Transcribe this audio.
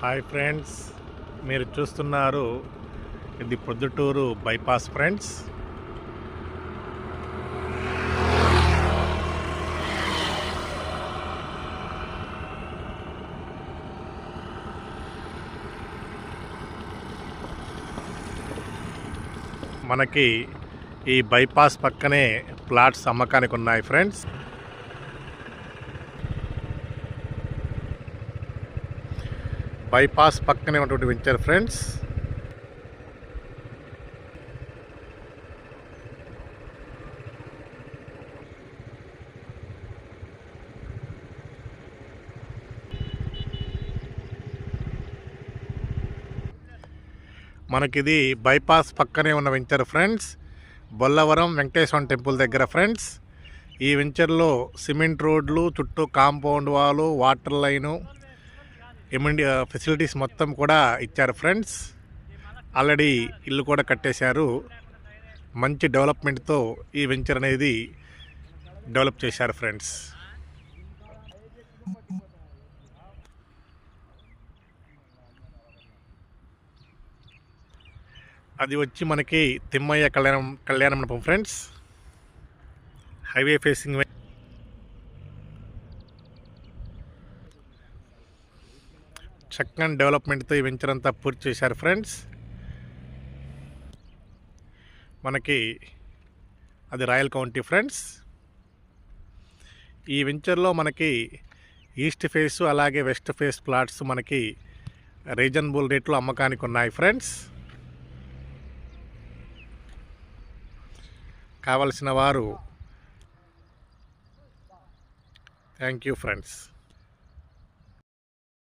Hi friends, మీరు చూస్తున్నారు ఇది పొద్దుటూరు బైపాస్ ఫ్రెండ్స్. మనకి ఈ బైపాస్ పక్కనే ప్లాట్స్ అమ్మకానికి ఉన్నాయి ఫ్రెండ్స్. బైపాస్ పక్కనే ఉన్నటువంటి వెంచర్ ఫ్రెండ్స్. మనకిది బైపాస్ పక్కనే ఉన్న venture friends, Bollavaram Venkateswara temple దగ్గర ఫ్రెండ్స్. ఈ వెంచర్లో సిమెంట్ రోడ్లు, చుట్టూ కాంపౌండ్ వాలు, వాటర్ లైను, ఫెసిలిటీస్ మొత్తం కూడా ఇచ్చారు ఫ్రెండ్స్. ఆల్రెడీ ఇల్లు కూడా కట్టేశారు. మంచి డెవలప్మెంట్తో ఈ వెంచర్ అనేది డెవలప్ చేశారు ఫ్రెండ్స్. అది వచ్చి మనకి తిమ్మయ్య కళ్యాణ మండపం ఫ్రెండ్స్. హైవే ఫేసింగ్ చక్కని డెవలప్మెంట్తో ఈ వెంచర్ అంతా పూర్తి చేశారు ఫ్రెండ్స్. మనకి అది రాయల్ కౌంటీ ఫ్రెండ్స్. ఈ వెంచర్లో మనకి ఈస్ట్ ఫేస్ అలాగే వెస్ట్ ఫేస్ ప్లాట్స్ మనకి రీజనబుల్ రేట్లో అమ్మకానికి ఉన్నాయి ఫ్రెండ్స్. కావలసిన వారు థ్యాంక్ యూ ఫ్రెండ్స్.